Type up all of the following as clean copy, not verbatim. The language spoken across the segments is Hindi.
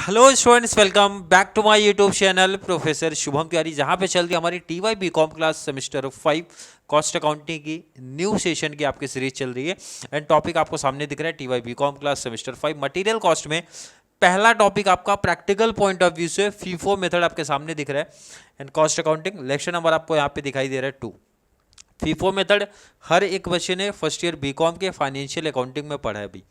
Hello students, welcome back to my YouTube channel professor Shubham Tiwari, जहां पे चल रही है हमारी TY BCom class semester 5 cost accounting की न्यू सेशन की आपकी सीरीज चल रही है। एंड टॉपिक आपको सामने दिख रहा है TY BCom class semester 5 material cost में पहला टॉपिक आपका प्रैक्टिकल पॉइंट ऑफ व्यू से फीफो मेथड आपके सामने दिख रहा है। And cost accounting lecture number आपको यहाँ पे दिखाई दे रहा है 2। फीफो मेथड हर एक बच्चे ने फर्स्ट ईयर बीकॉम के फाइनेंशियल अकाउंटिंग में पढ़ा है। अभी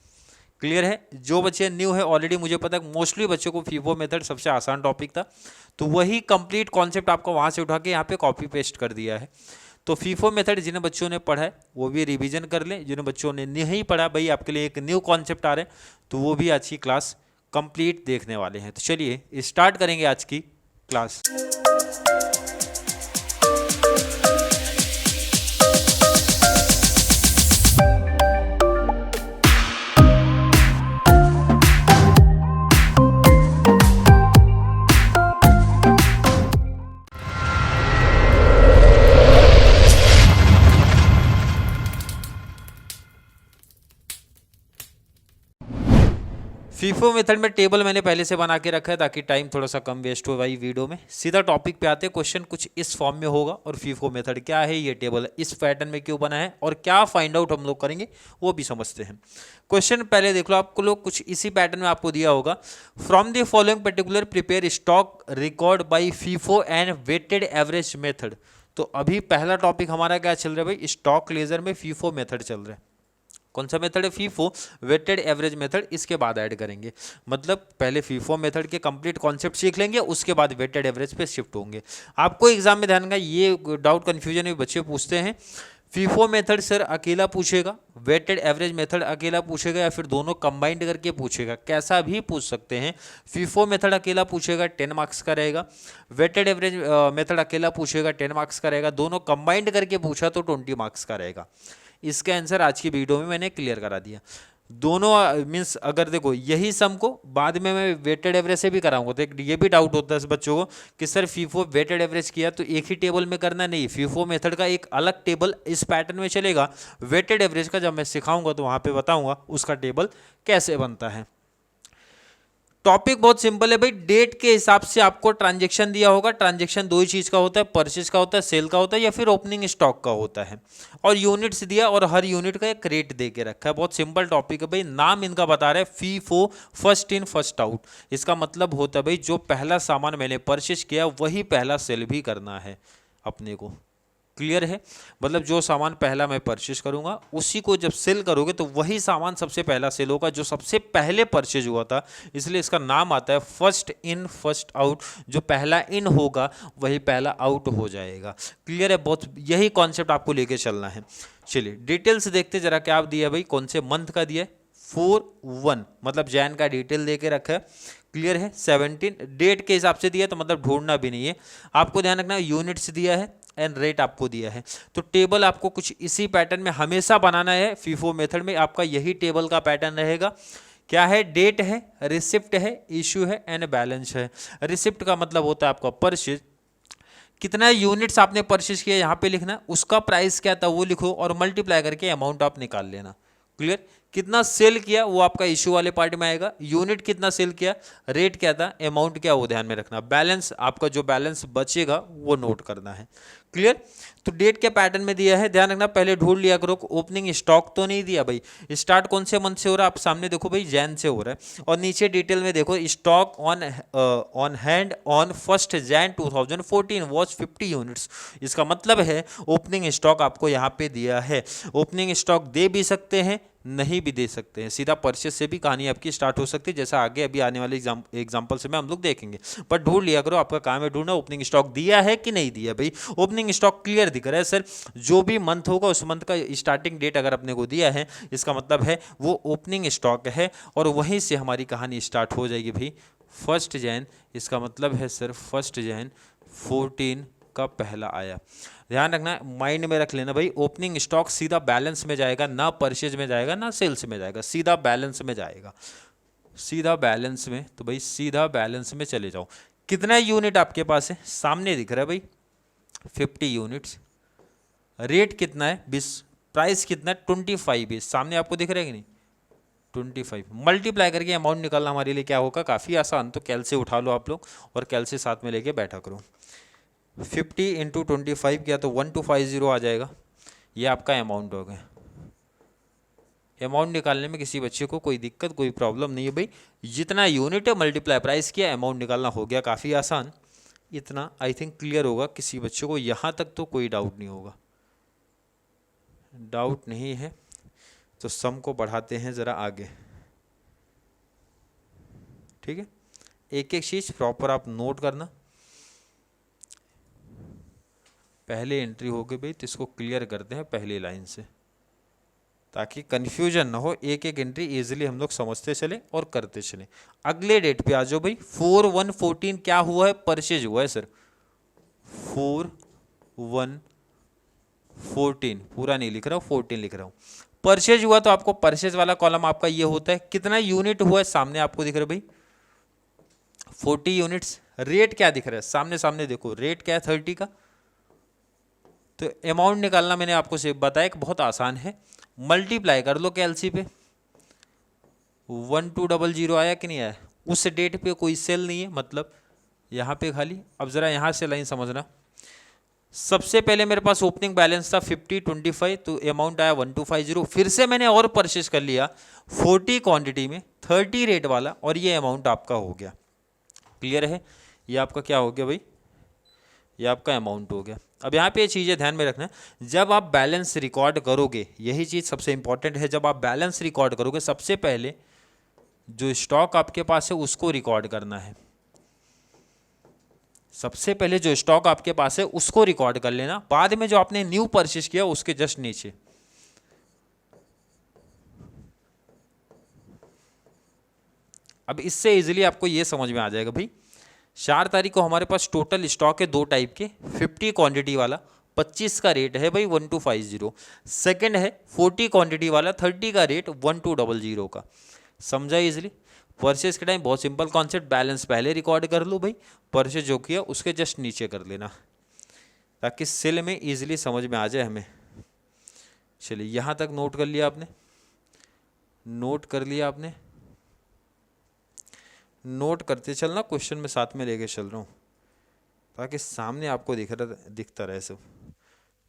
क्लियर है? जो बच्चे न्यू है ऑलरेडी मुझे पता है मोस्टली बच्चों को फीफो मेथड सबसे आसान टॉपिक था, तो वही कंप्लीट कॉन्सेप्ट आपको वहां से उठा के यहाँ पे कॉपी पेस्ट कर दिया है। तो फीफो मेथड जिन बच्चों ने पढ़ा है वो भी रिवीजन कर लें, जिन बच्चों ने नहीं पढ़ा भाई आपके लिए एक न्यू कॉन्सेप्ट आ रहे हैं तो वो भी आज की क्लास कंप्लीट देखने वाले हैं। तो चलिए स्टार्ट करेंगे आज की क्लास। फीफो मेथड में टेबल मैंने पहले से बना के रखा है ताकि टाइम थोड़ा सा कम वेस्ट हो भाई वीडियो में। सीधा टॉपिक पे आते हैं। क्वेश्चन कुछ इस फॉर्म में होगा और फीफो मेथड क्या है, ये टेबल इस पैटर्न में क्यों बना है और क्या फाइंड आउट हम लोग करेंगे वो भी समझते हैं। क्वेश्चन पहले देख लो, आपको लोग कुछ इसी पैटर्न में आपको दिया होगा। From the following particular prepare stock record by FIFO and weighted average method. तो अभी पहला टॉपिक हमारा क्या चल रहा है भाई, स्टॉक लेजर में फीफो मेथड चल रहा है। कौन सा मेथड है? फीफो वेटेड एवरेज मेथड, इसके बाद ऐड करेंगे। मतलब पहले फीफो मेथड के कंप्लीट कॉन्सेप्ट सीख लेंगे, उसके बाद वेटेड एवरेज पे शिफ्ट होंगे। आपको एग्जाम में ध्यान का ये डाउट कंफ्यूजन में बच्चे पूछते हैं, फीफो मेथड सर अकेला पूछेगा, वेटेड एवरेज मेथड अकेला पूछेगा या फिर दोनों कंबाइंड करके पूछेगा? कैसा भी पूछ सकते हैं। फीफो मेथड अकेला पूछेगा 10 मार्क्स का रहेगा, वेटेड एवरेज मेथड अकेला पूछेगा 10 मार्क्स का रहेगा, दोनों कंबाइंड करके पूछा तो 20 मार्क्स का रहेगा। इसका आंसर आज की वीडियो में मैंने क्लियर करा दिया। दोनों मीन्स अगर देखो यही सम को बाद में मैं वेटेड एवरेज से भी कराऊंगा तो ये भी डाउट होता है बच्चों को कि सर फीफो वेटेड एवरेज किया तो एक ही टेबल में करना, नहीं, फीफो मेथड का एक अलग टेबल इस पैटर्न में चलेगा। वेटेड एवरेज का जब मैं सिखाऊंगा तो वहां पे बताऊंगा उसका टेबल कैसे बनता है। टॉपिक बहुत सिंपल है भाई, डेट के हिसाब से आपको ट्रांजैक्शन दिया होगा। ट्रांजैक्शन दो ही चीज का होता है, परचेज का होता है, सेल का होता है या फिर ओपनिंग स्टॉक का होता है। और यूनिट्स दिया और हर यूनिट का एक रेट दे के रखा है। बहुत सिंपल टॉपिक है भाई। नाम इनका बता रहा है FIFO, first in first out. इसका मतलब होता है भाई जो पहला सामान मैंने परचेज किया वही पहला सेल भी करना है अपने को। क्लियर है? मतलब जो सामान पहला मैं परचेज करूंगा उसी को जब सेल करोगे तो वही सामान सबसे पहला सेल होगा जो सबसे पहले परचेज हुआ था। इसलिए इसका नाम आता है फर्स्ट इन फर्स्ट आउट। जो पहला इन होगा वही पहला आउट हो जाएगा। क्लियर है? बहुत यही कॉन्सेप्ट आपको लेके चलना है। चलिए डिटेल्स देखते जरा, क्या आप दिया भाई, कौन से मंथ का दिया है? 4/1 मतलब जैन का डिटेल देके रखा है। क्लियर है? 17 डेट के हिसाब से दिया तो मतलब ढूंढना भी नहीं है आपको, ध्यान रखना। यूनिट्स दिया है एंड रेट आपको दिया है, तो टेबल आपको कुछ इसी पैटर्न में हमेशा बनाना है। फीफो मेथड में आपका यही टेबल का पैटर्न रहेगा। क्या है? डेट है, रिसिप्ट है, इशू है एंड बैलेंस है। रिसिप्ट का मतलब होता है आपका परचेज, कितना यूनिट्स आपने परचेज किया यहाँ पे लिखना, उसका प्राइस क्या था वो लिखो और मल्टीप्लाई करके अमाउंट आप निकाल लेना। क्लियर? कितना सेल किया वो आपका इशू वाले पार्ट में आएगा। यूनिट कितना सेल किया, रेट क्या था, अमाउंट क्या, वो ध्यान में रखना। बैलेंस, आपका जो बैलेंस बचेगा वो नोट करना है। क्लियर? तो डेट के पैटर्न में दिया है, ध्यान रखना। पहले ढूंढ लिया करो, ओपनिंग स्टॉक तो नहीं दिया भाई। स्टार्ट कौन से मंथ से हो रहा है आप सामने देखो भाई, जैन से हो रहा है। और नीचे डिटेल में देखो, stock on hand on 1 Jain 2014 was 50 units. इसका मतलब है ओपनिंग स्टॉक आपको यहाँ पे दिया है। ओपनिंग स्टॉक दे भी सकते हैं, नहीं भी दे सकते हैं। सीधा परचेस से भी कहानी आपकी स्टार्ट हो सकती है, जैसा आगे अभी आने वाले एग्जांपल से में हम लोग देखेंगे। पर ढूंढ लिया करो, आपका काम है ढूंढना ओपनिंग स्टॉक दिया है कि नहीं दिया भाई। ओपनिंग स्टॉक क्लियर दिख रहा है सर, जो भी मंथ होगा उस मंथ का स्टार्टिंग डेट अगर अपने को दिया है इसका मतलब है वो ओपनिंग स्टॉक है और वहीं से हमारी कहानी स्टार्ट हो जाएगी भाई। 1 जैन, इसका मतलब है सर 1 जैन 14 का पहला आया। ध्यान रखना, माइंड में रख लेना भाई, ओपनिंग स्टॉक सीधा बैलेंस में जाएगा, ना परचेज में जाएगा ना सेल्स में जाएगा, सीधा बैलेंस में जाएगा। सीधा बैलेंस में, तो भाई सीधा बैलेंस में चले जाओ। कितना यूनिट आपके पास है? सामने दिख रहा है भाई 50 यूनिट्स। रेट कितना है? 20। प्राइस कितना है? 25 है। सामने आपको दिख रहा है कि नहीं? 25 मल्टीप्लाई करके अमाउंट निकालना हमारे लिए क्या होगा, काफ़ी आसान। तो कैल से उठा लो आप लोग और कैल से साथ में लेके बैठा करो। 50 इंटू 25 किया तो 1250 आ जाएगा। ये आपका अमाउंट हो गया। अमाउंट निकालने में किसी बच्चे को कोई दिक्कत कोई प्रॉब्लम नहीं है भाई। जितना यूनिट है मल्टीप्लाई प्राइस किया, अमाउंट निकालना हो गया काफ़ी आसान। इतना आई थिंक क्लियर होगा किसी बच्चे को, यहाँ तक तो कोई डाउट नहीं होगा। डाउट नहीं है तो सम को बढ़ाते हैं ज़रा आगे, ठीक है। एक एक चीज़ प्रॉपर आप नोट करना। पहले एंट्री हो गई भाई, तो इसको क्लियर करते हैं पहली लाइन से ताकि कन्फ्यूजन ना हो। एक एक एंट्री इजीली हम लोग समझते चले और करते चले। अगले डेट पे आ जाओ भाई। 4/1/14 क्या हुआ है, परचेज हुआ है सर। 4/1/14 पूरा नहीं लिख रहा हूँ, 14 लिख रहा हूँ। परचेज हुआ तो आपको परचेज वाला कॉलम आपका ये होता है। कितना यूनिट हुआ है सामने आपको दिख रहा है भाई, 40 यूनिट्स। रेट क्या दिख रहा है सामने, सामने देखो रेट क्या है 30 का। तो अमाउंट निकालना मैंने आपको सिर्फ बताया कि बहुत आसान है। मल्टीप्लाई कर लो कैलसी पे। 1200 आया कि नहीं आया। उस डेट पे कोई सेल नहीं है, मतलब यहाँ पे खाली। अब ज़रा यहाँ से लाइन समझना। सबसे पहले मेरे पास ओपनिंग बैलेंस था 50/25, तो अमाउंट आया 1250। फिर से मैंने और परचेज कर लिया 40 क्वांटिटी में 30 रेट वाला, और ये अमाउंट आपका हो गया। क्लियर है। ये आपका क्या हो गया भाई, ये आपका अमाउंट हो गया। अब यहाँ पे ये चीज़ें ध्यान में रखना, जब आप बैलेंस रिकॉर्ड करोगे, यही चीज़ सबसे इंपॉर्टेंट है। जब आप बैलेंस रिकॉर्ड करोगे, सबसे पहले जो स्टॉक आपके पास है उसको रिकॉर्ड करना है। सबसे पहले जो स्टॉक आपके पास है उसको रिकॉर्ड कर लेना। बाद में जो आपने न्यू परचेज किया उसके जस्ट नीचे। अब इससे इजीली आपको ये समझ में आ जाएगा भाई। 4 तारीख को हमारे पास टोटल स्टॉक है 2 टाइप के। 50 क्वांटिटी वाला 25 का रेट है भाई 1250। सेकंड है 40 क्वांटिटी वाला 30 का रेट 1200 का। समझा इजीली। परचेज के टाइम बहुत सिंपल कॉन्सेप्ट, बैलेंस पहले रिकॉर्ड कर लो भाई, परचेज जो किया उसके जस्ट नीचे कर लेना ताकि सेल में इजीली समझ में आ जाए हमें। चलिए यहाँ तक नोट कर लिया आपने, नोट कर लिया आपने। नोट करते चलना, क्वेश्चन में साथ में लेके चल रहा हूँ ताकि सामने आपको दिखता रहे सब।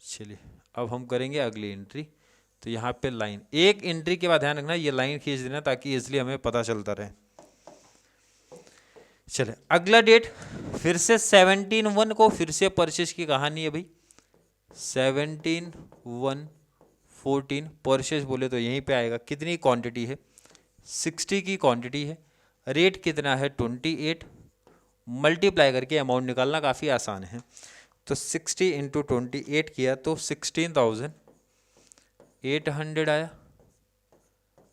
चलिए अब हम करेंगे अगली एंट्री। तो यहाँ पे लाइन, एक एंट्री के बाद ध्यान रखना ये लाइन खींच देना ताकि इसलिए हमें पता चलता रहे। चले अगला डेट, फिर से 17/1 को फिर से परचेज की कहानी है भाई। 17/1/14 परचेज बोले तो यहीं पे आएगा। कितनी क्वांटिटी है, 60 की क्वांटिटी है। रेट कितना है 28। मल्टीप्लाई करके अमाउंट निकालना काफ़ी आसान है। तो 60 इंटू 28 किया तो 16,800 आया।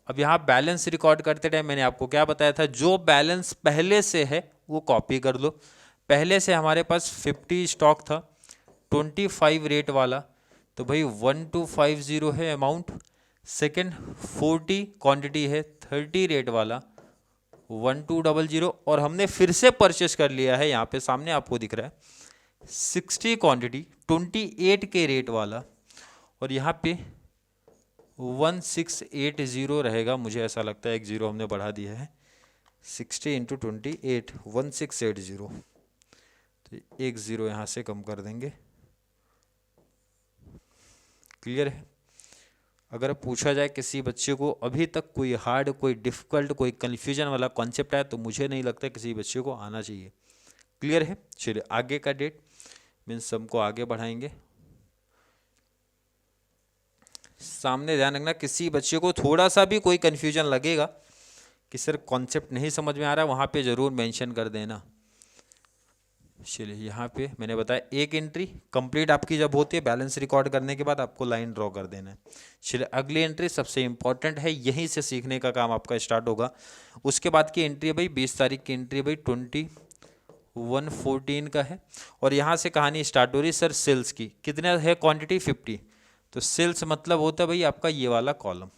अब यहाँ बैलेंस रिकॉर्ड करते टाइम मैंने आपको क्या बताया था, जो बैलेंस पहले से है वो कॉपी कर लो। पहले से हमारे पास 50 स्टॉक था 25 रेट वाला, तो भाई 1250 है अमाउंट। सेकंड 40 क्वांटिटी है 30 रेट वाला 1200, और हमने फिर से परचेस कर लिया है, यहाँ पे सामने आपको दिख रहा है 60 क्वांटिटी 28 के रेट वाला, और यहाँ पे 1680 रहेगा। मुझे ऐसा लगता है एक जीरो हमने बढ़ा दिया है। 60 इंटू 28 1680, तो एक ज़ीरो यहाँ से कम कर देंगे। क्लियर है। अगर पूछा जाए किसी बच्चे को अभी तक कोई हार्ड कोई डिफ़िकल्ट कोई कन्फ्यूजन वाला कॉन्सेप्ट है, तो मुझे नहीं लगता किसी बच्चे को आना चाहिए। क्लियर है। चलिए आगे का डेट मीन्स सम को आगे बढ़ाएंगे। सामने ध्यान रखना, किसी बच्चे को थोड़ा सा भी कोई कन्फ्यूजन लगेगा कि सर कॉन्सेप्ट नहीं समझ में आ रहा, वहाँ पे ज़रूर मेंशन कर देना। चलिए यहाँ पे मैंने बताया एक एंट्री कंप्लीट आपकी जब होती है, बैलेंस रिकॉर्ड करने के बाद आपको लाइन ड्रॉ कर देना है। चलिए अगली एंट्री सबसे इंपॉर्टेंट है, यहीं से सीखने का काम आपका स्टार्ट होगा। उसके बाद की एंट्री है भाई 20 तारीख की एंट्री है भाई 21/14 का है, और यहाँ से कहानी स्टार्ट हो रही सर सेल्स की। कितना है क्वान्टिटी 50, तो सेल्स मतलब होता है भाई आपका ये वाला कॉलम।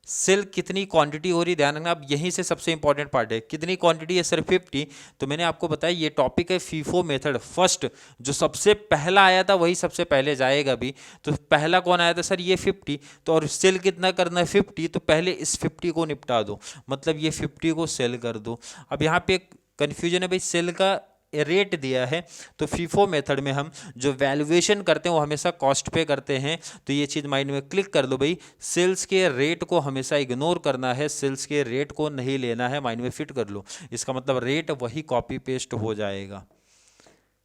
सेल कितनी क्वांटिटी हो रही, ध्यान रखना, अब यहीं से सबसे इंपॉर्टेंट पार्ट है, कितनी क्वांटिटी है सर 50। तो मैंने आपको बताया ये टॉपिक है फीफो मेथड, फर्स्ट जो सबसे पहला आया था वही सबसे पहले जाएगा भी। तो पहला कौन आया था सर, ये 50। तो और सेल कितना करना है 50, तो पहले इस 50 को निपटा दो, मतलब ये 50 को सेल कर दो। अब यहाँ पे कन्फ्यूजन है भाई, सेल का रेट दिया है, तो फीफो मेथड में हम जो वैल्यूएशन करते हैं वो हमेशा कॉस्ट पे करते हैं। तो ये चीज़ माइंड में क्लिक कर लो भाई, सेल्स के रेट को हमेशा इग्नोर करना है, सेल्स के रेट को नहीं लेना है, माइंड में फिट कर लो। इसका मतलब रेट वही कॉपी पेस्ट हो जाएगा,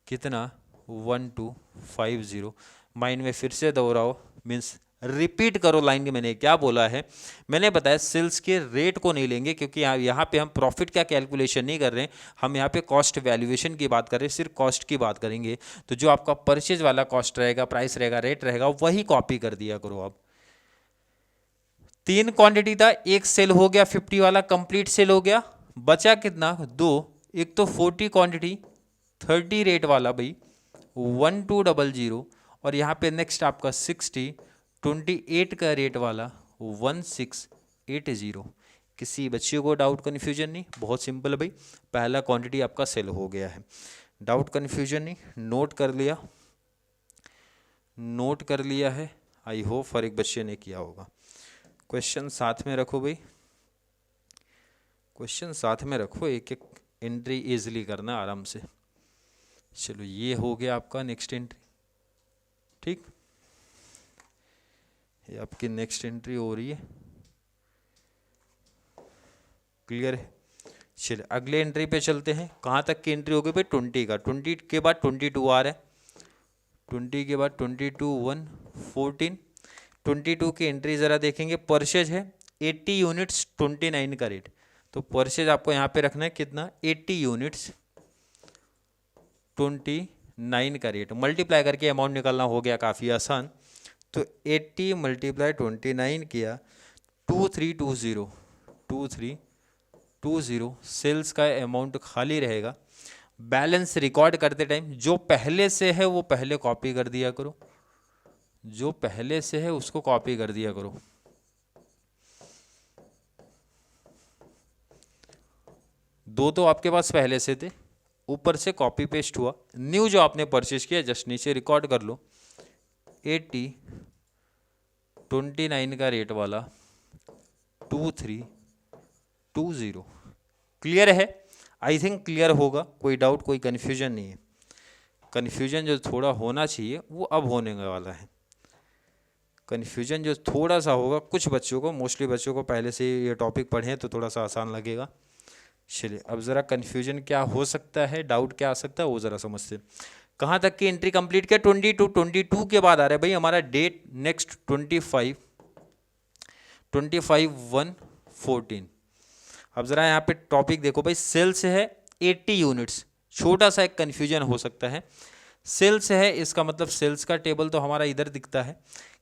कितना 1250। माइंड में फिर से दोहराओ, मीन्स रिपीट करो लाइन की मैंने क्या बोला है। मैंने बताया सेल्स के रेट को नहीं लेंगे, क्योंकि यहाँ पे हम प्रॉफिट का कैलकुलेशन नहीं कर रहे हैं, हम यहाँ पे कॉस्ट वैल्यूएशन की बात कर रहे हैं, सिर्फ कॉस्ट की बात करेंगे। तो जो आपका परचेज वाला कॉस्ट रहेगा, प्राइस रहेगा, रेट रहेगा, वही कॉपी कर दिया करो। अब 3 क्वांटिटी था, एक सेल हो गया 50 वाला, कंप्लीट सेल हो गया, बचा कितना 2। एक तो 40 क्वांटिटी 30 रेट वाला भाई 1200, और यहाँ पे नेक्स्ट आपका 60 28 का रेट वाला 1680। किसी बच्चे को डाउट कन्फ्यूजन नहीं, बहुत सिंपल है भाई, पहला क्वांटिटी आपका सेल हो गया है, डाउट कन्फ्यूजन नहीं, नोट कर लिया, नोट कर लिया है, आई होप हर एक बच्चे ने किया होगा। क्वेश्चन साथ में रखो भाई, क्वेश्चन साथ में रखो, एक एक एंट्री इजीली करना आराम से। चलो ये हो गया आपका नेक्स्ट एंट्री, ठीक, ये आपकी नेक्स्ट एंट्री हो रही है, क्लियर है। चलिए अगले एंट्री पे चलते हैं, कहाँ तक की एंट्री हो गई भाई 20 का, 20 के बाद 22 आ रहा है, 20 के बाद 22 1 14, 22 की एंट्री ज़रा देखेंगे, परचेज है 80 यूनिट्स 29 का रेट, तो परचेज आपको यहाँ पे रखना है कितना 80 यूनिट्स 29 का रेट, मल्टीप्लाई करके अमाउंट निकालना हो गया काफ़ी आसान। तो 80 मल्टीप्लाई 29 किया 2320 सेल्स का अमाउंट खाली रहेगा। बैलेंस रिकॉर्ड करते टाइम जो पहले से है वो पहले कॉपी कर दिया करो, जो पहले से है उसको कॉपी कर दिया करो। दो तो आपके पास पहले से थे, ऊपर से कॉपी पेस्ट हुआ, न्यू जो आपने परचेज किया जस्ट नीचे रिकॉर्ड कर लो, 80 29 का रेट वाला 2320। क्लियर है, आई थिंक क्लियर होगा, कोई डाउट कोई कन्फ्यूजन नहीं है। कन्फ्यूजन जो थोड़ा होना चाहिए वो अब होने वाला है, कन्फ्यूजन जो थोड़ा सा होगा कुछ बच्चों को, मोस्टली बच्चों को पहले से ये टॉपिक पढ़े हैं तो थोड़ा सा आसान लगेगा। चलिए अब ज़रा कन्फ्यूजन क्या हो सकता है, डाउट क्या आ सकता है वो ज़रा समझते हैं। कहाँ तक की एंट्री कंप्लीट किया 22 के बाद आ रहा है भाई हमारा डेट नेक्स्ट 25 1 14। अब ज़रा यहाँ पे टॉपिक देखो भाई, सेल्स है 80 यूनिट्स, छोटा सा एक कन्फ्यूजन हो सकता है, सेल्स है इसका मतलब सेल्स का टेबल तो हमारा इधर दिखता है,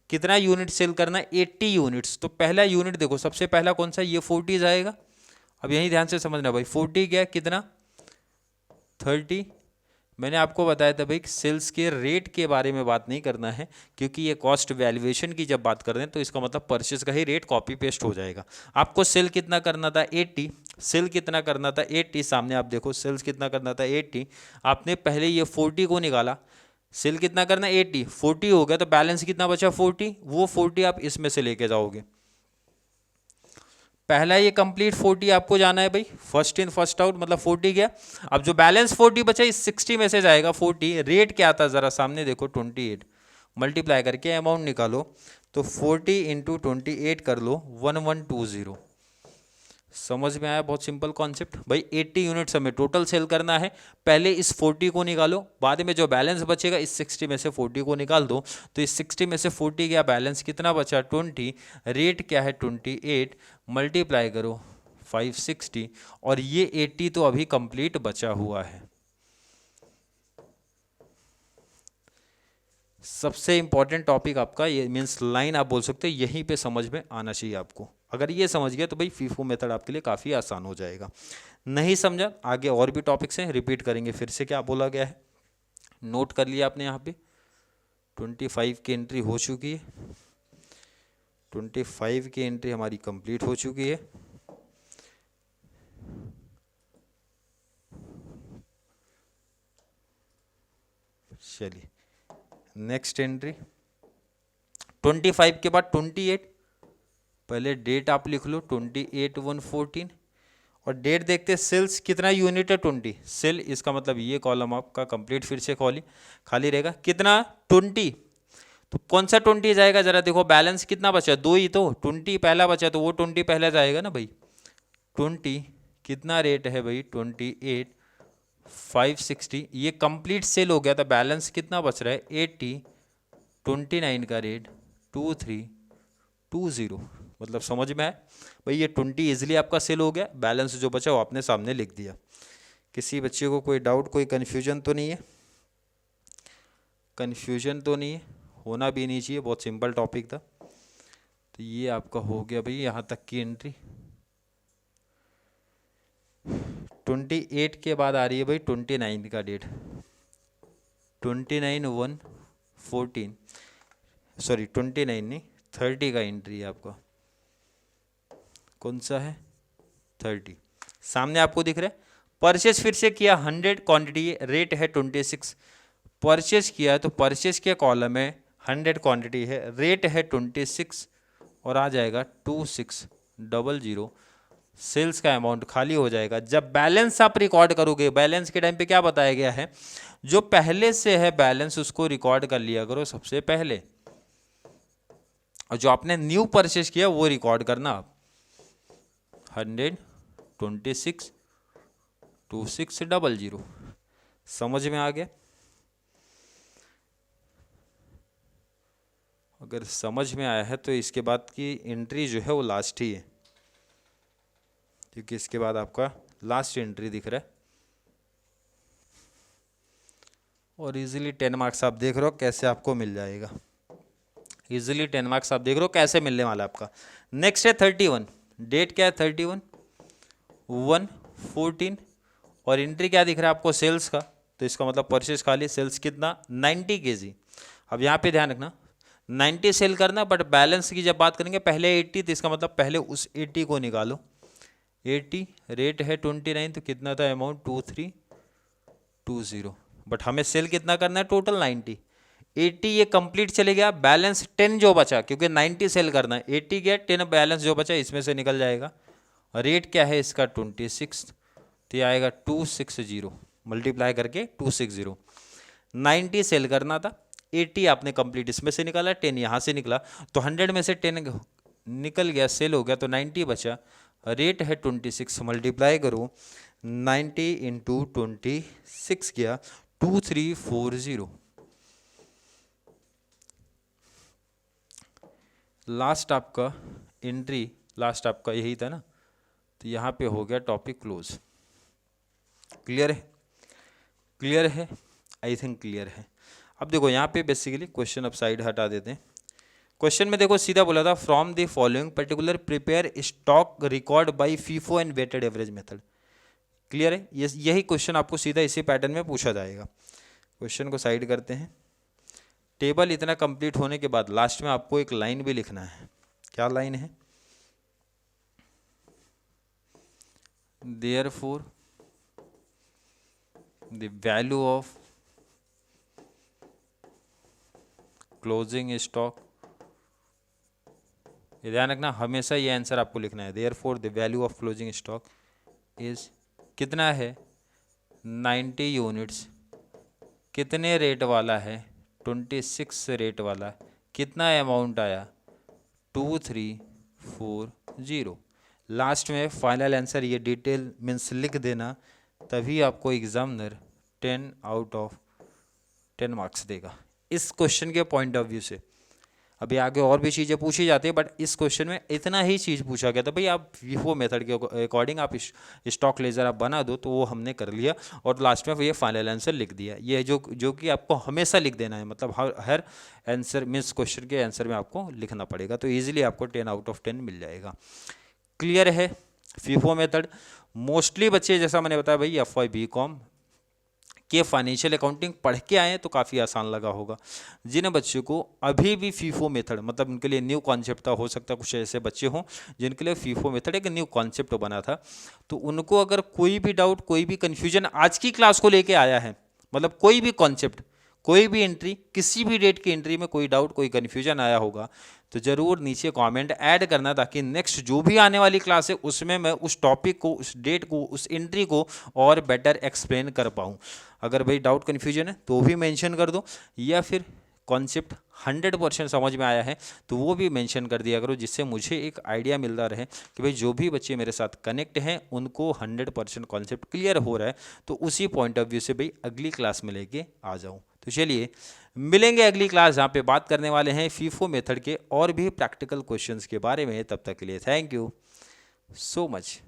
कितना यूनिट सेल करना है 80 यूनिट्स। तो पहला यूनिट देखो सबसे पहला कौन सा, ये 40 आएगा। अब यही ध्यान से समझना भाई, 40 क्या कितना 30। मैंने आपको बताया था भाई सेल्स के रेट के बारे में बात नहीं करना है, क्योंकि ये कॉस्ट वैल्यूएशन की जब बात कर रहे हैं तो इसका मतलब परचेज का ही रेट कॉपी पेस्ट हो जाएगा। आपको सेल कितना करना था 80, सेल कितना करना था 80, सामने आप देखो सेल्स कितना करना था 80, आपने पहले ये 40 को निकाला, सेल कितना करना 80, 40 हो गया तो बैलेंस कितना बचा 40, वो 40 आप इसमें से लेके जाओगे। पहला ये कंप्लीट 40 आपको जाना है भाई, फर्स्ट इन फर्स्ट आउट मतलब 40 गया। अब जो बैलेंस 40 बचा इस 60 में से जाएगा 40, रेट क्या था जरा सामने देखो 28, मल्टीप्लाई करके अमाउंट निकालो, तो 40 इंटू 28 कर लो 1120। समझ में आया, बहुत सिंपल कॉन्सेप्ट भाई। 80 यूनिट्स हमें टोटल सेल करना है, पहले इस 40 को निकालो, बाद में जो बैलेंस बचेगा इस 60 में से 40 को निकाल दो, तो इस 60 में से 40 गया, बैलेंस कितना बचा 20, रेट क्या है 28, मल्टीप्लाई करो 560, और ये 80 तो अभी कंप्लीट बचा हुआ है। सबसे इंपॉर्टेंट टॉपिक आपका ये मीन्स लाइन आप बोल सकते हो, यहीं पे समझ में आना चाहिए आपको। अगर ये समझ गया तो भाई फीफो मेथड आपके लिए काफ़ी आसान हो जाएगा। नहीं समझा, आगे और भी टॉपिक्स हैं, रिपीट करेंगे फिर से क्या बोला गया है। नोट कर लिया आपने, यहाँ पे 25 की एंट्री हो चुकी है, 25 की एंट्री हमारी कंप्लीट हो चुकी है। चलिए नेक्स्ट एंट्री 25 के बाद 28, पहले डेट आप लिख लो 28/1/14 और डेट देखते सेल्स कितना यूनिट है 20 सेल, इसका मतलब ये कॉलम आपका कंप्लीट फिर से खाली रहेगा। कितना 20, तो कौन सा 20 जाएगा जरा देखो, बैलेंस कितना बचा, 2 ही तो, 20 पहला बचा तो वो 20 पहला जाएगा ना भाई। 20 कितना रेट है भाई 28,560, ये कंप्लीट सेल हो गया था, बैलेंस कितना बच रहा है 80, 29 का रेट 2320, मतलब समझ में आया भाई, ये 20 इजीली आपका सेल हो गया, बैलेंस जो बचा वो आपने सामने लिख दिया। किसी बच्चे को कोई डाउट कोई कन्फ्यूजन तो नहीं है? कन्फ्यूजन तो नहीं है, होना भी नहीं चाहिए, बहुत सिंपल टॉपिक था। तो ये आपका हो गया भाई यहाँ तक की एंट्री। 28 के बाद आ रही है भाई 29 का डेट, 29/1/14, सॉरी 29 नहीं 30 का एंट्री है आपका। कौन सा है 30, सामने आपको दिख रहा है। परचेस फिर से किया 100 क्वांटिटी, रेट है 26, परचेस किया है तो परचेस के कॉलम में 100 क्वांटिटी है, रेट है 26 और आ जाएगा 2600, सेल्स का अमाउंट खाली हो जाएगा। जब बैलेंस आप रिकॉर्ड करोगे, बैलेंस के टाइम पे क्या बताया गया है, जो पहले से है बैलेंस उसको रिकॉर्ड कर लिया करो सबसे पहले, और जो आपने न्यू परचेस किया वो रिकॉर्ड करना आप। 100 26 2600, समझ में आ गया? अगर समझ में आया है तो इसके बाद की एंट्री जो है वो लास्ट ही है, क्योंकि इसके बाद आपका लास्ट एंट्री दिख रहा है। और इजीली 10 मार्क्स आप देख रहे हो कैसे आपको मिल जाएगा, इजीली 10 मार्क्स आप देख रहे हो कैसे मिलने वाला आपका। नेक्स्ट है 31, डेट क्या है 31/1/14 और एंट्री क्या दिख रहा है आपको सेल्स का, तो इसका मतलब परचेज खाली, सेल्स कितना 90 kg। अब यहाँ पे ध्यान रखना 90 सेल करना, बट बैलेंस की जब बात करेंगे पहले 80, तो इसका मतलब पहले उस 80 को निकालो। 80 रेट है 29, तो कितना था अमाउंट 2320, बट हमें सेल कितना करना है टोटल 90। 80 ये कंप्लीट चले गया, बैलेंस 10 जो बचा, क्योंकि 90 सेल करना है, 80 गया 10 बैलेंस जो बचा इसमें से निकल जाएगा। रेट क्या है इसका 26, तो ये आएगा 260 मल्टीप्लाई करके 260। 90 सेल करना था, 80 आपने कंप्लीट इसमें से निकाला, 10 यहाँ से निकला, तो 100 में से 10 निकल गया, सेल हो गया, तो 90 बचा। रेट है 26, मल्टीप्लाई करो 90 इंटू 26 गया 2340। लास्ट आपका एंट्री, लास्ट आपका यही था ना, तो यहाँ पे हो गया टॉपिक क्लोज। क्लियर है? क्लियर है? आई थिंक क्लियर है। अब देखो यहाँ पे बेसिकली क्वेश्चन अब साइड हटा देते हैं। क्वेश्चन में देखो सीधा बोला था from the following particular prepare stock record by FIFO and weighted average method. Clear है? यही क्वेश्चन आपको सीधा इसी पैटर्न में पूछा जाएगा। क्वेश्चन को साइड करते हैं। टेबल इतना कंप्लीट होने के बाद लास्ट में आपको एक लाइन भी लिखना है। क्या लाइन है? Therefore the value of closing stock, ये ध्यान रखना, हमेशा ये आंसर आपको लिखना है। Therefore the value of closing stock is, कितना है 90 यूनिट्स, कितने रेट वाला है 26 रेट वाला, कितना अमाउंट आया 2340। लास्ट में फाइनल आंसर ये डिटेल मीन्स लिख देना, तभी आपको एग्जामिनर 10 आउट ऑफ 10 मार्क्स देगा इस क्वेश्चन के पॉइंट ऑफ व्यू से। अभी आगे और भी चीज़ें पूछी जाती है, बट इस क्वेश्चन में इतना ही चीज़ पूछा गया था भाई, आप FIFO मेथड के अकॉर्डिंग आप स्टॉक लेजर आप बना दो, तो वो हमने कर लिया और लास्ट में ये फाइनल आंसर लिख दिया। ये जो कि आपको हमेशा लिख देना है, मतलब हर आंसर मीन्स क्वेश्चन के आंसर में आपको लिखना पड़ेगा, तो ईजिली आपको 10 आउट ऑफ 10 मिल जाएगा। क्लियर है? FIFO मेथड मोस्टली बच्चे, जैसा मैंने बताया भाई FY BCom कि फाइनेंशियल अकाउंटिंग पढ़ के आए तो काफ़ी आसान लगा होगा। जिन बच्चों को अभी भी फीफो मेथड मतलब उनके लिए न्यू कॉन्सेप्ट था, हो सकता है कुछ ऐसे बच्चे हों जिनके लिए फीफो मेथड एक न्यू कॉन्सेप्ट बना था, तो उनको अगर कोई भी डाउट कोई भी कन्फ्यूजन आज की क्लास को लेके आया है, मतलब कोई भी कॉन्सेप्ट कोई भी एंट्री किसी भी डेट की एंट्री में कोई डाउट कोई कन्फ्यूजन आया होगा, तो ज़रूर नीचे कमेंट ऐड करना, ताकि नेक्स्ट जो भी आने वाली क्लास है उसमें मैं उस टॉपिक को उस डेट को उस एंट्री को और बेटर एक्सप्लेन कर पाऊँ। अगर भाई डाउट कन्फ्यूजन है तो भी मेंशन कर दो, या फिर कॉन्सेप्ट 100% समझ में आया है तो वो भी मेंशन कर दिया करो, जिससे मुझे एक आइडिया मिलता रहे कि भाई जो भी बच्चे मेरे साथ कनेक्ट हैं उनको 100% कॉन्सेप्ट क्लियर हो रहा है, तो उसी पॉइंट ऑफ व्यू से भाई अगली क्लास में लेके आ जाऊँ। तो चलिए मिलेंगे अगली क्लास जहाँ पे बात करने वाले हैं फीफो मेथड के और भी प्रैक्टिकल क्वेश्चंस के बारे में। तब तक के लिए थैंक यू सो मच।